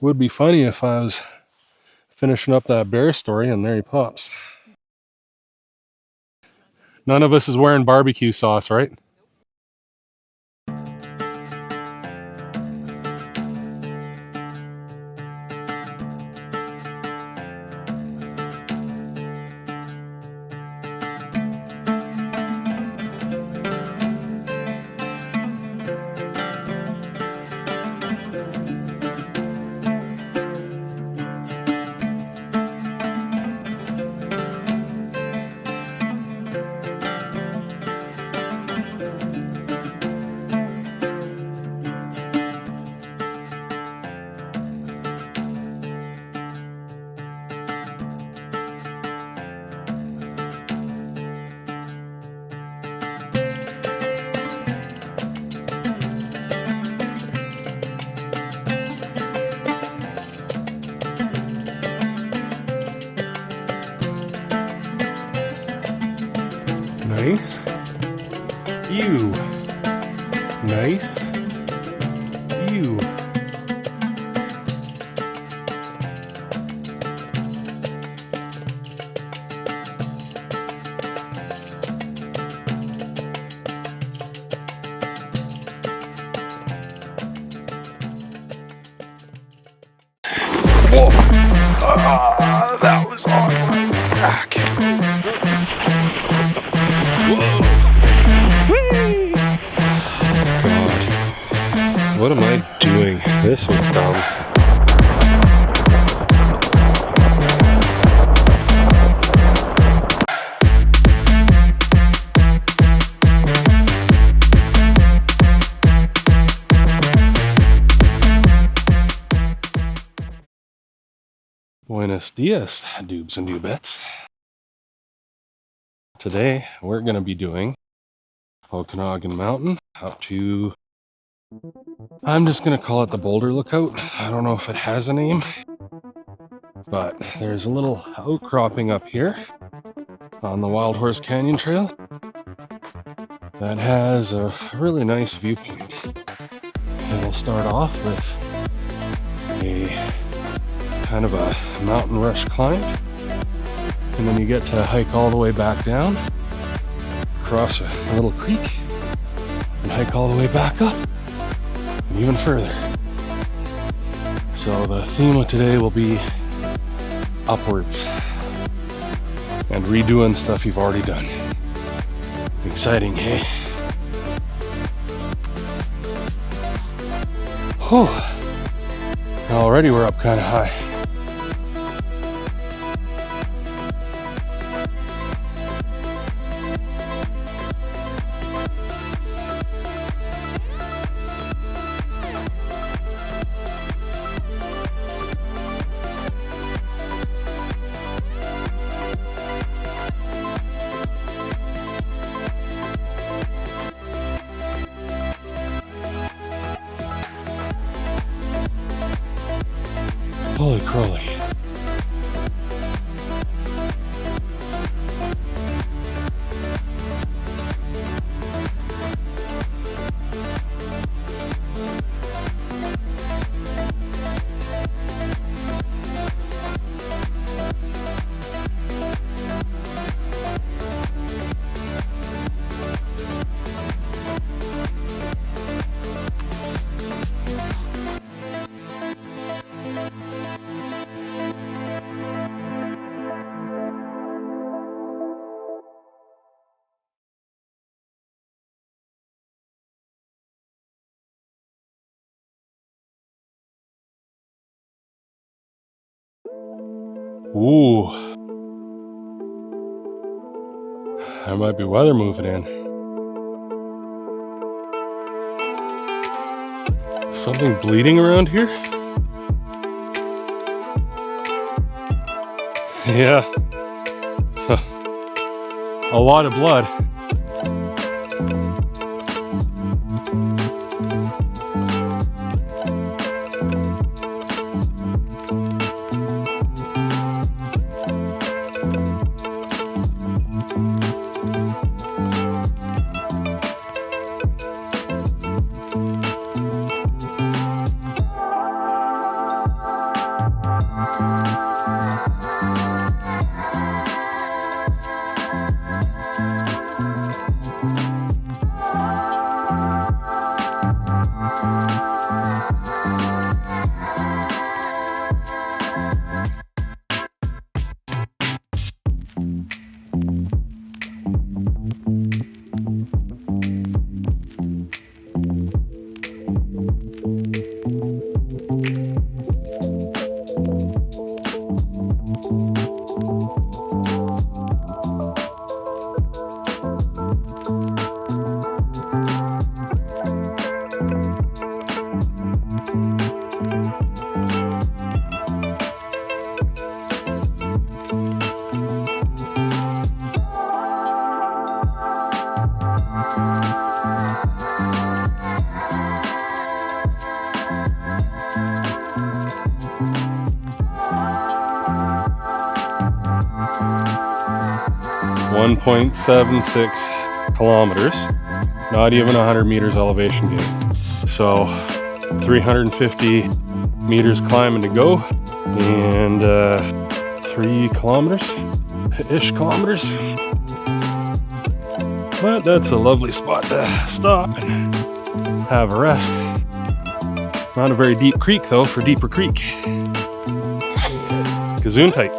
Would be funny if I was finishing up that bear story and there he pops. None of us is wearing barbecue sauce, right? Nice. You. Nice. You. Whoa. That was on my back. Whoa. Whee! God. What am I doing? This was dumb. Buenos dias, doobs and doobettes. Today we're going to be doing Okanagan Mountain up to, I'm just going to call it the Boulder Lookout. I don't know if it has a name, but there's a little outcropping up here on the Wild Horse Canyon Trail that has a really nice viewpoint. And we'll start off with a kind of a mountain rush climb, and then you get to hike all the way back down, cross a little creek, and hike all the way back up, and even further. So the theme of today will be upwards and redoing stuff you've already done. Exciting, hey? Whew. Already we're up kind of high. Holy crowley. Ooh. There might be weather moving in. Something bleeding around here? Yeah. A lot of blood. .76 kilometers, not even 100 meters elevation gain. So 350 meters climbing to go, and 3 kilometers. But that's a lovely spot to stop and have a rest. Not a very deep creek though for Deeper Creek. Gazoon tight.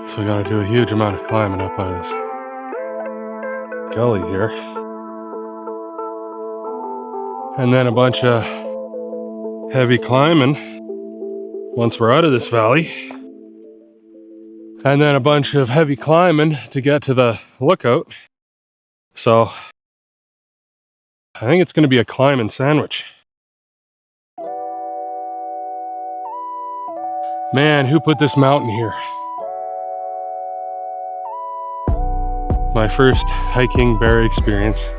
So we gotta do a huge amount of climbing up out of this gully here. And then a bunch of heavy climbing once we're out of this valley. And then a bunch of heavy climbing to get to the lookout. So I think it's gonna be a climbing sandwich. Man, who put this mountain here? My first hiking bear experience.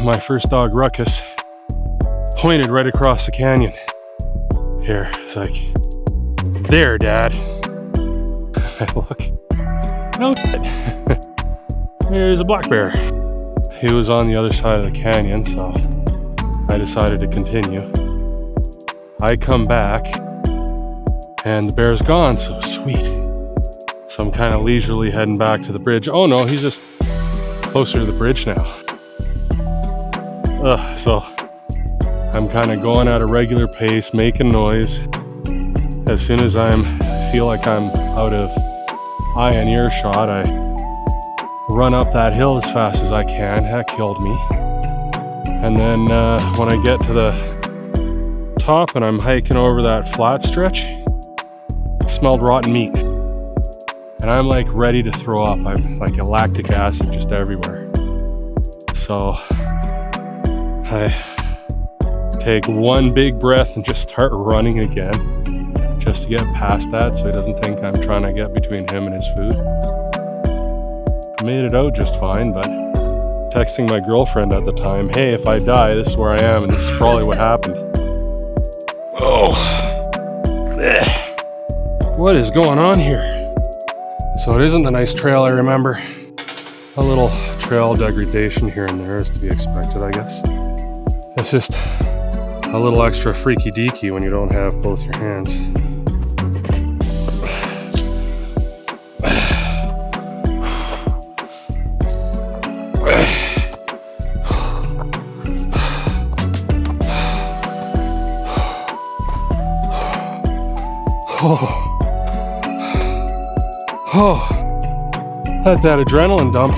My first dog, Ruckus, pointed right across the canyon. Here, it's like, there, Dad. I look, no shit. There's a black bear. He was on the other side of the canyon, so I decided to continue. I come back, and the bear's gone, so sweet. So I'm kind of leisurely heading back to the bridge. Oh no, he's just closer to the bridge now. So I'm kind of going at a regular pace, making noise. As soon as I feel like I'm out of eye and earshot, I run up that hill as fast as I can. Heck killed me. And then when I get to the top and I'm hiking over that flat stretch, it smelled rotten meat. And I'm like ready to throw up. I'm like a lactic acid just everywhere. So I take one big breath and just start running again, just to get past that so he doesn't think I'm trying to get between him and his food. I made it out just fine, but texting my girlfriend at the time, hey, if I die, this is where I am, and this is probably what happened. Oh, what is going on here? So it isn't the nice trail I remember. A little trail degradation here and there is to be expected, I guess. It's just a little extra freaky deaky when you don't have both your hands. Let that adrenaline dump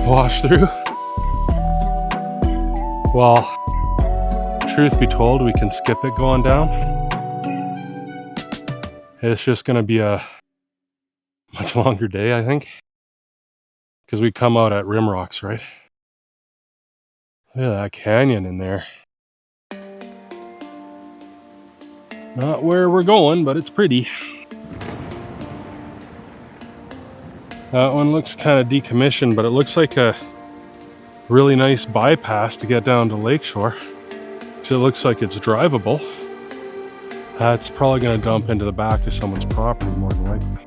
wash through. Well, truth be told, we can skip it going down. It's just going to be a much longer day, I think, because we come out at Rim Rocks, right? Look at that canyon in there. Not where we're going, but it's pretty. That one looks kind of decommissioned, but it looks like a really nice bypass to get down to Lakeshore. So it looks like it's drivable. It's probably going to dump into the back of someone's property more than likely.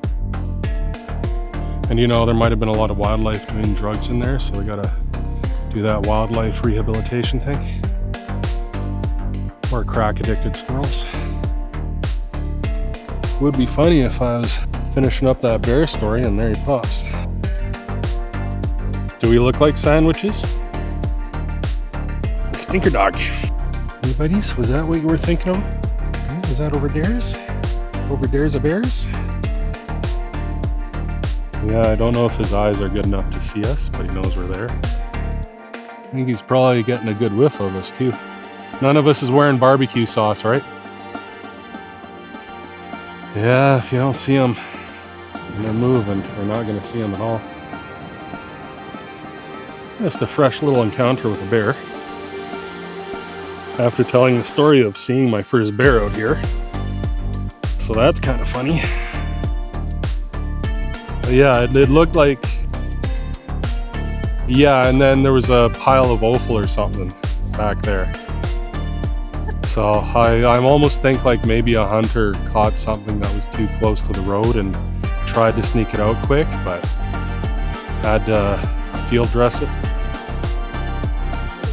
And you know, there might have been a lot of wildlife doing drugs in there, so we got to do that wildlife rehabilitation thing. Or crack addicted squirrels. Would be funny if I was finishing up that bear story and there he pops. Do we look like sandwiches? Stinker dog. Hey buddies, was that what you were thinking of? Was that over dares? Over dares of bears? Yeah, I don't know if his eyes are good enough to see us, but he knows we're there. I think he's probably getting a good whiff of us too. None of us is wearing barbecue sauce, right? Yeah, if you don't see them and they're moving, we're not going to see them at all. Just a fresh little encounter with a bear. After telling the story of seeing my first bear out here. So that's kind of funny. But yeah, it looked like... Yeah, and then there was a pile of offal or something back there. So I almost think like maybe a hunter caught something that was too close to the road and tried to sneak it out quick, but had to field dress it.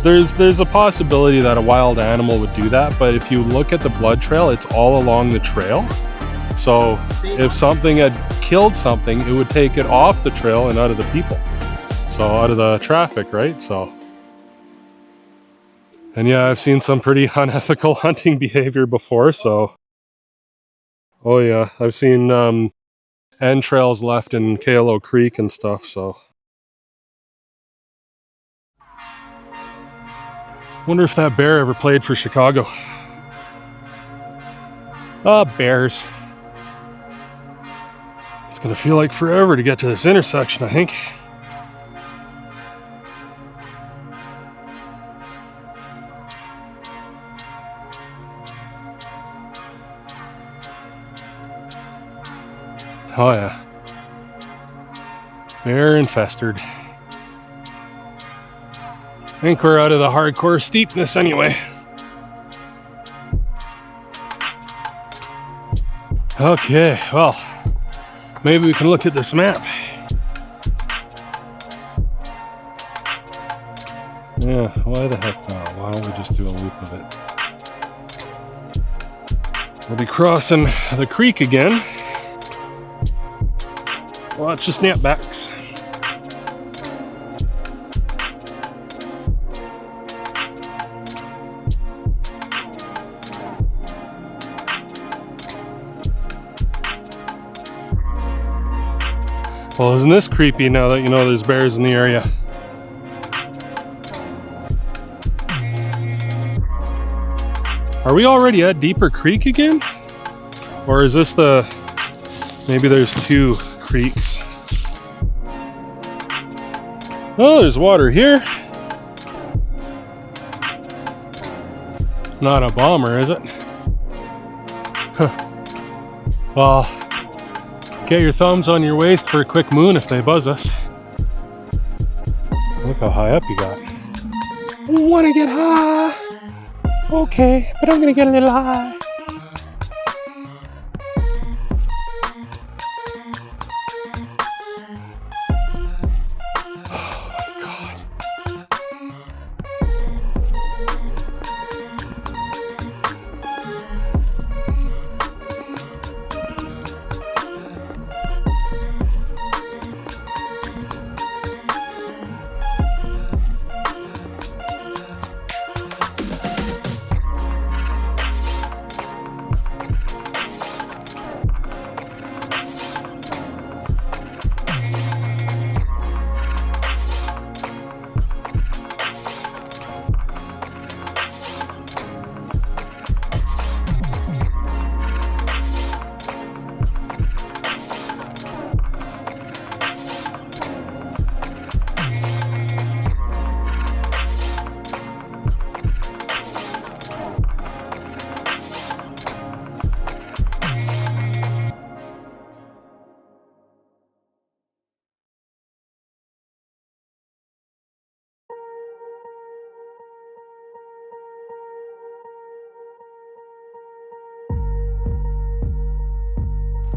There's a possibility that a wild animal would do that, but if you look at the blood trail, it's all along the trail. So if something had killed something, it would take it off the trail and out of the people. So out of the traffic, right? So, and yeah, I've seen some pretty unethical hunting behavior before, so. Oh yeah, I've seen entrails left in Coyote Creek and stuff, so. Wonder if that bear ever played for Chicago. Bears. It's gonna feel like forever to get to this intersection, I think. Oh yeah. Bear infested. I think we're out of the hardcore steepness anyway. Okay, well, maybe we can look at this map. Yeah, why the heck not? Why don't we just do a loop of it? We'll be crossing the creek again. Watch the snapbacks. Well, isn't this creepy now that you know there's bears in the area? Are we already at Deeper Creek again? Or is this maybe there's two creeks? Oh, there's water here. Not a bomber, is it? Huh. Well, get your thumbs on your waist for a quick moon if they buzz us. Look how high up you got. I wanna get high. Okay, but I'm gonna get a little high.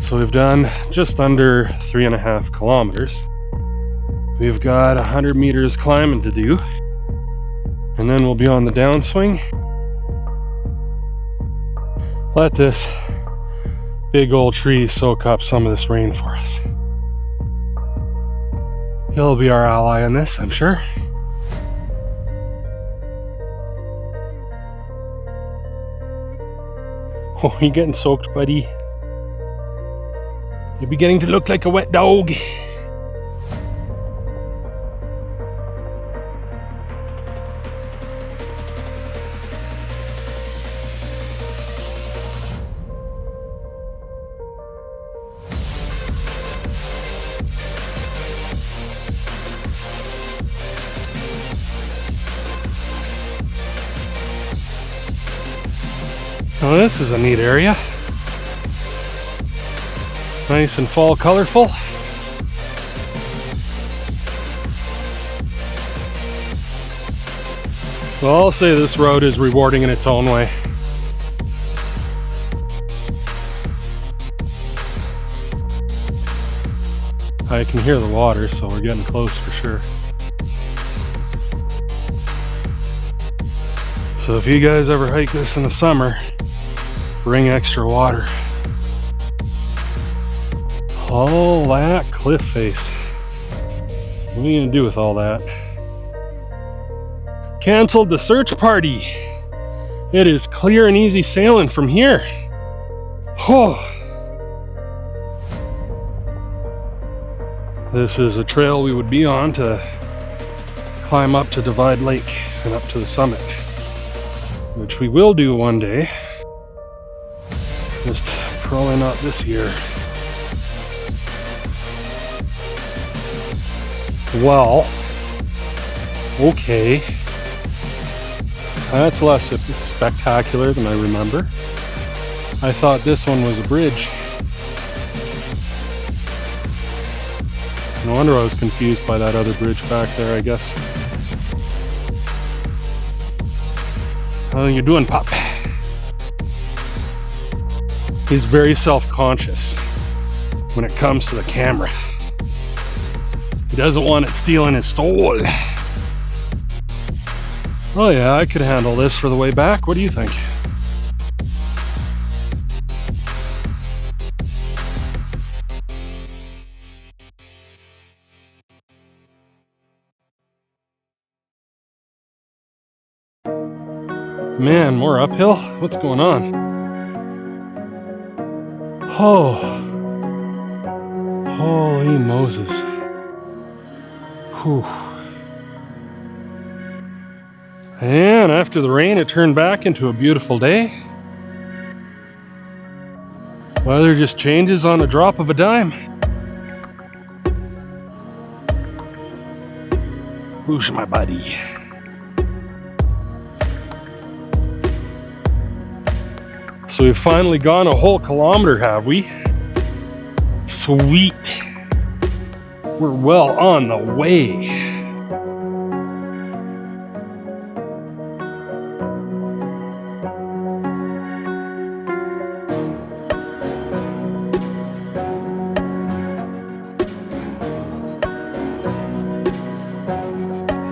So we've done just under 3.5 kilometers. We've got 100 meters climbing to do, and then we'll be on the downswing. let this big old tree soak up some of this rain for us. He'll be our ally in this, I'm sure. Oh, you getting soaked, buddy? You're beginning to look like a wet dog. Oh, this is a neat area. Nice and fall colorful. Well, I'll say this road is rewarding in its own way. I can hear the water, so we're getting close for sure. So if you guys ever hike this in the summer, bring extra water. All that cliff face. What are you gonna do with all that? Canceled the search party. It is clear and easy sailing from here. Oh. This is a trail we would be on to climb up to Divide Lake and up to the summit, which we will do one day. Just probably not this year. Well, okay. That's less spectacular than I remember. I thought this one was a bridge. No wonder I was confused by that other bridge back there, I guess. How are you doing, pup? He's very self-conscious when it comes to the camera. He doesn't want it stealing his soul. Oh yeah, I could handle this for the way back. What do you think? Man, more uphill? What's going on? Oh. Holy Moses. Whew. And after the rain, it turned back into a beautiful day. Weather just changes on the drop of a dime. Who's my buddy? So we've finally gone a whole kilometer, have we? Sweet. We're well on the way.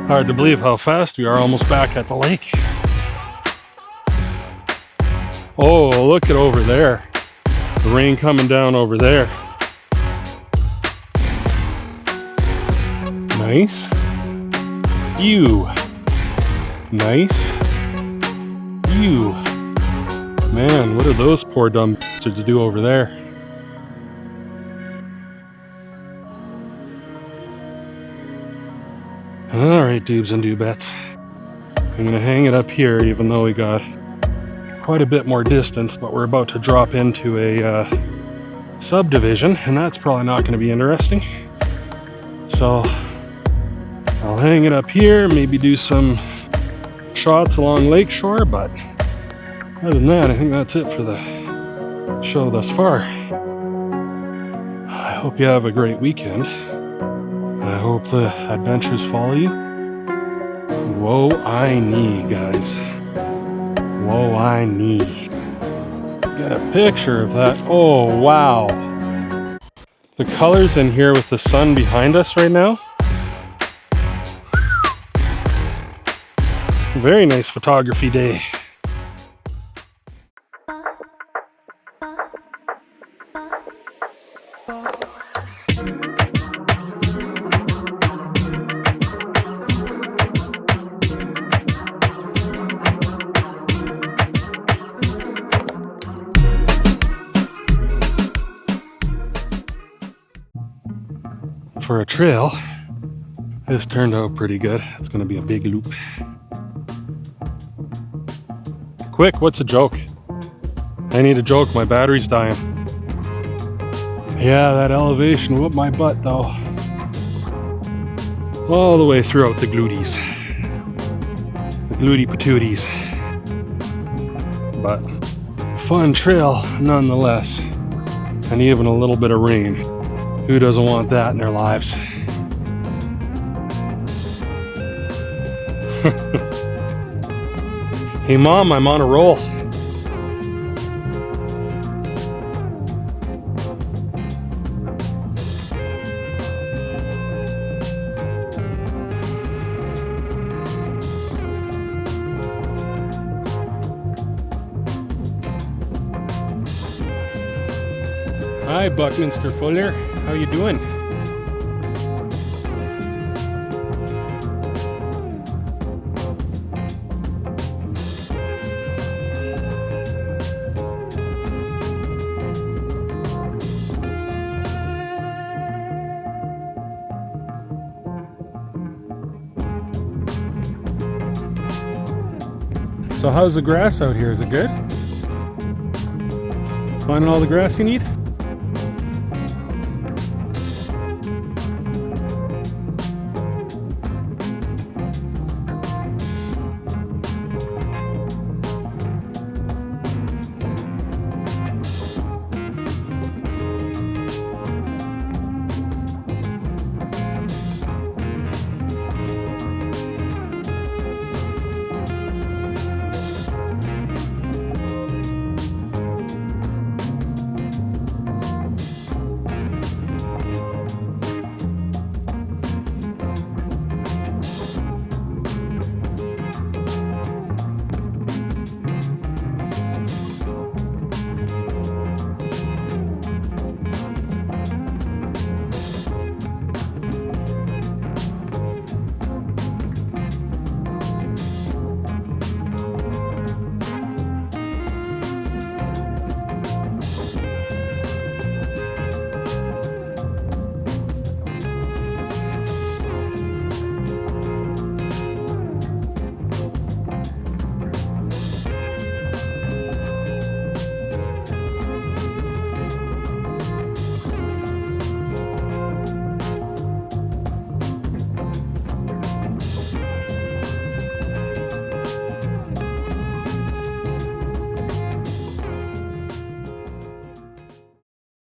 Hard to believe how fast we are, almost back at the lake. Oh, look at over there. The rain coming down over there. Nice. You. Nice. You. Man, what did those poor dumb bastards do over there? Alright, dubes and dubettes. I'm gonna hang it up here, even though we got quite a bit more distance, but we're about to drop into a subdivision, and that's probably not going to be interesting. So I'll hang it up here, maybe do some shots along lakeshore, but other than that, I think that's it for the show thus far. I hope you have a great weekend. I hope the adventures follow you. Whoa, I need, guys. Whoa, I need. Get a picture of that. Oh, wow. The colors in here with the sun behind us right now. Very nice photography day. for a trail. This turned out pretty good. It's gonna be a big loop. Quick, what's a joke? I need a joke, my battery's dying. Yeah, that elevation whooped my butt though. All the way throughout the glutes. The gluty patooties. But fun trail nonetheless. And even a little bit of rain. Who doesn't want that in their lives? Hey Mom, I'm on a roll. Hi Buckminster Fuller, how you doing? So how's the grass out here? Is it good? Finding all the grass you need?